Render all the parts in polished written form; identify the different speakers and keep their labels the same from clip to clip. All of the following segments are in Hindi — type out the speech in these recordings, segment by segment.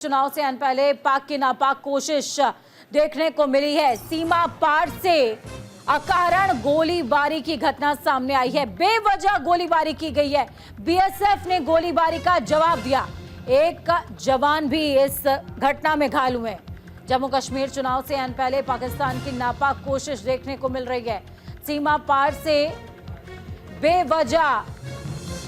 Speaker 1: चुनाव से आने पहले पाक की नापाक कोशिश देखने को मिली है। सीमा पार से अकारण गोलीबारी की घटना सामने आई है। बेवजह गोलीबारी की गई है। बीएसएफ ने गोलीबारी का जवाब दिया। एक जवान भी इस घटना में घायल हुए। जम्मू कश्मीर चुनाव से आने पहले पाकिस्तान की नापाक कोशिश देखने को मिल रही है। सीमा पार से बेवजह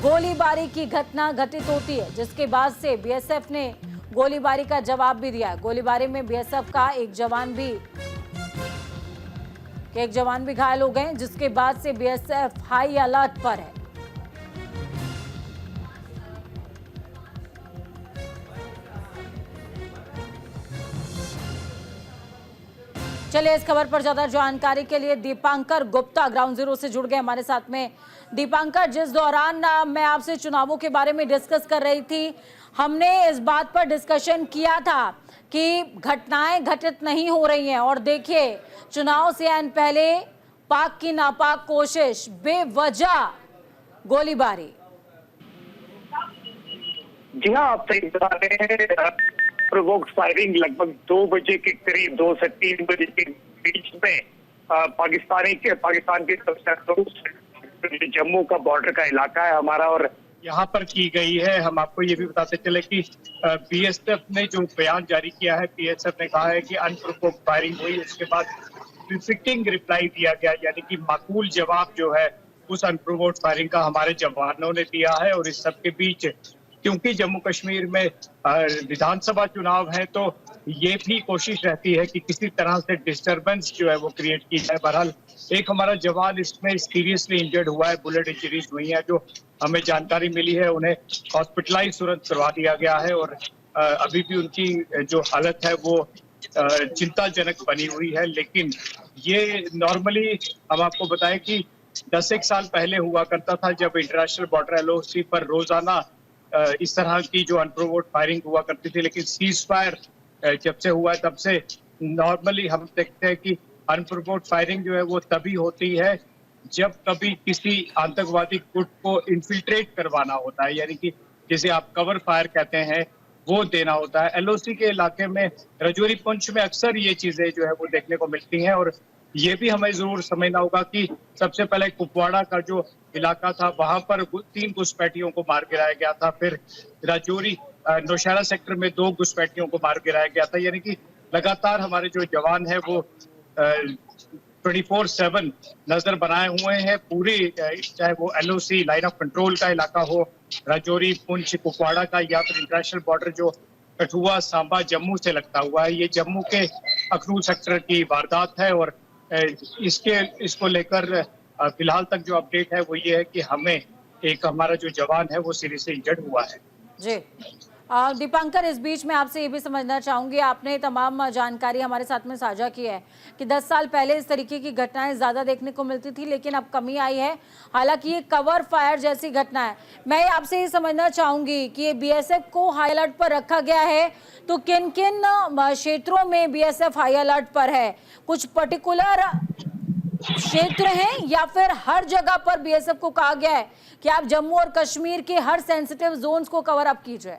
Speaker 1: गोलीबारी की घटना घटित होती है, जिसके बाद से बीएसएफ ने गोलीबारी का जवाब भी दिया। गोलीबारी में बीएसएफ का एक जवान भी घायल हो गए, जिसके बाद से बीएसएफ हाई अलर्ट पर है। चलिए इस खबर पर ज्यादा जानकारी के लिए दीपांकर गुप्ता ग्राउंड जीरो से जुड़ गए हमारे साथ में। दीपांकर, जिस दौरान मैं आपसे चुनावों के बारे में डिस्कस कर रही थी, हमने इस बात पर डिस्कशन किया था कि घटनाएं घटित नहीं हो रही हैं और देखिए चुनाव से आने पहले पाक की नापाक कोशिश, बेवजह गोलीबारी।
Speaker 2: जी हाँ, आप सही बता रहे हैं। प्रोवोक्ड फायरिंग लगभग 2 बजे के करीब, 2 से 3 बजे के बीच में पाकिस्तान के सबसे जम्मू का बॉर्डर का इलाका है हमारा, और यहाँ पर की गई है। हम आपको ये भी बताते चले कि बीएसएफ ने जो बयान जारी किया है, बीएसएफ ने कहा है कि अनप्रोवोक्ड फायरिंग हुई, उसके बाद फिटिंग रिप्लाई दिया गया, यानी कि माकूल जवाब जो है उस अनप्रोवोक्ड फायरिंग का हमारे जवानों ने दिया है। और इस सब के बीच क्योंकि जम्मू कश्मीर में विधानसभा चुनाव है, तो ये भी कोशिश रहती है कि किसी तरह से डिस्टरबेंस जो है वो क्रिएट की जाए। बहरहाल एक हमारा जवान इसमें सीरियसली इंजर्ड हुआ है, बुलेट इंजरीज हुई है, जो हमें जानकारी मिली है। उन्हें हॉस्पिटलाइज तुरंत करवा दिया गया है और अभी भी उनकी जो हालत है वो चिंताजनक बनी हुई है। लेकिन ये नॉर्मली हम आपको बताएं कि 10 साल पहले हुआ करता था, जब इंटरनेशनल बॉर्डर एलओसी पर रोजाना इस तरह की जो अनप्रोवोक्ड फायरिंग हुआ करती थी। लेकिन सीज फायर जब से हुआ है तब से नॉर्मली हम देखते हैं कि अनप्रोवोक्ड फायरिंग जो है वो तभी होती है जब कभी किसी आतंकवादी गुट को इन्फिल्ट्रेट करवाना होता है, यानी कि जिसे आप कवर फायर कहते हैं वो देना होता है। एलओसी के इलाके में, रजौरी पुंछ में अक्सर ये चीजें जो है वो देखने को मिलती हैं। और ये भी हमें जरूर समझना होगा कि सबसे पहले कुपवाड़ा का जो इलाका था, वहां पर 3 घुसपैठियों को मार गिराया गया था। फिर राजौरी नौशहरा सेक्टर में 2 घुसपैठियों को मार गिराया गया था। यानी कि लगातार हमारे जो जवान है वो 24/7 नजर बनाए हुए हैं पूरी, चाहे वो एलओसी लाइन ऑफ कंट्रोल का इलाका हो, राजौरी पुंछ कुपवाड़ा का, या फिर इंटरनेशनल बॉर्डर जो कठुआ सांबा जम्मू से लगता हुआ है। ये जम्मू के अखनूर सेक्टर की वारदात है और इसको लेकर फिलहाल तक जो अपडेट है वो ये है कि हमारा जो जवान है वो सीरियसली इंजर्ड हुआ है।
Speaker 1: जी दीपांकर, इस बीच में आपसे ये भी समझना चाहूंगी, आपने तमाम जानकारी हमारे साथ में साझा की है कि 10 साल पहले इस तरीके की घटनाएं ज्यादा देखने को मिलती थी, लेकिन अब कमी आई है। हालांकि ये कवर फायर जैसी घटना है। मैं आपसे ये समझना चाहूंगी कि ये बीएसएफ को हाई अलर्ट पर रखा गया है, तो किन किन क्षेत्रों में बीएसएफ हाई अलर्ट पर है? कुछ पर्टिकुलर क्षेत्र हैं या फिर हर जगह पर बीएसएफ को कहा गया है कि आप जम्मू और कश्मीर के हर सेंसिटिव जोन्स को कवर अप कीजिए?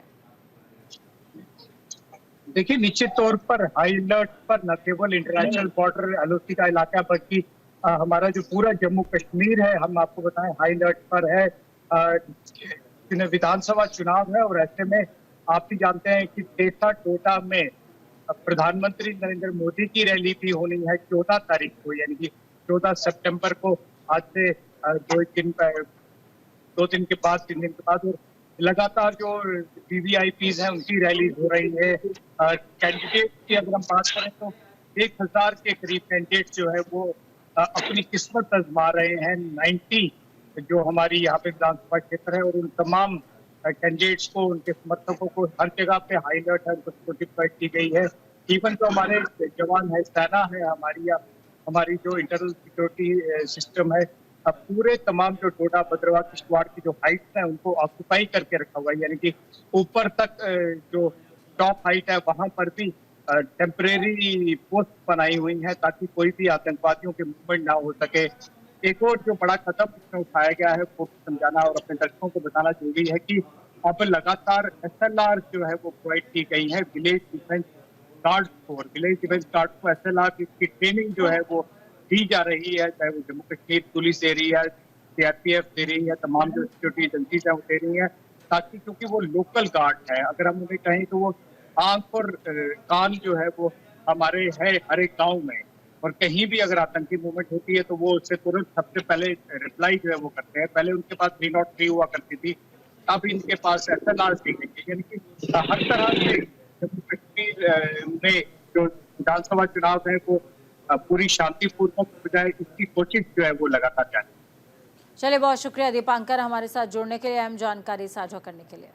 Speaker 2: देखिए, निश्चित तौर पर हाई अलर्ट पर न केवल इंटरनेशनल बॉर्डर एलओसी का इलाका, बल्कि हमारा जो पूरा जम्मू कश्मीर है, हम आपको बताएं, हाई अलर्ट पर है। विधानसभा चुनाव है और ऐसे में आप भी जानते हैं कि टोटा में प्रधानमंत्री नरेंद्र मोदी की रैली भी होनी है 14 तारीख को, यानी कि 14 सितंबर को। आज से 2 दिन के बाद, 3 दिन के बाद, और लगातार जो वीवीआईपीज हैं उनकी रैली हो रही है। कैंडिडेट की अगर हम बात करें तो 1000 के करीब कैंडिडेट जो है वो अपनी किस्मत आजमा रहे हैं। 90 जो हमारी यहाँ पे विधानसभा क्षेत्र है, और उन तमाम कैंडिडेट्स को, उनके समर्थकों को हर जगह पे हाई अलर्ट है, उनको डिप्लॉय की गई है। इवन तो हमारे जवान है, सेना है हमारी जो इंटरनल सिक्योरिटी सिस्टम है, अब पूरे तमाम जो डोडा भद्रवाह किश्तवाड़ की जो हाइट्स है उनको ऑक्यूपाई करके रखा हुआ है। यानी कि ऊपर तक जो टॉप हाइट है वहां पर भी टेम्परेरी पोस्ट बनाई हुई है, ताकि कोई भी आतंकवादियों के मूवमेंट ना हो सके। एक और जो बड़ा कदम इसमें उठाया गया है, वो समझाना और अपने दर्शकों को बताना जरूरी है कि अब लगातार SLR जो है वो प्रोवाइड की गई है विलेज डिफेंस गार्ड को, और विलेज डिफेंस गार्ड को SLR की ट्रेनिंग जो है वो दी जा रही है, चाहे वो जम्मू कश्मीर पुलिस दे रही है, CRPF दे रही है, तमाम जो सिक्योरिटी एजेंसीज है वो दे रही है, ताकि क्योंकि वो लोकल गार्ड है, अगर हम उन्हें कहें तो वो आंख और कान जो है वो हमारे है हर एक गाँव में, और कहीं भी अगर आतंकी मूवमेंट होती है तो वो उससे तुरंत सबसे पहले रिप्लाई जो है वो करते हैं। पहले उनके पास 303 हुआ करती थी, अब इनके पास SLR दी गई है, यानी कि हर तरह से जम्मू कश्मीर में जो विधानसभा चुनाव है वो पूरी शांतिपूर्वक हो जाए, इसकी कोशिश जो है वो लगातार जारी है।
Speaker 1: चलिए, बहुत शुक्रिया दीपांकर हमारे साथ जुड़ने के लिए, अहम जानकारी साझा करने के लिए।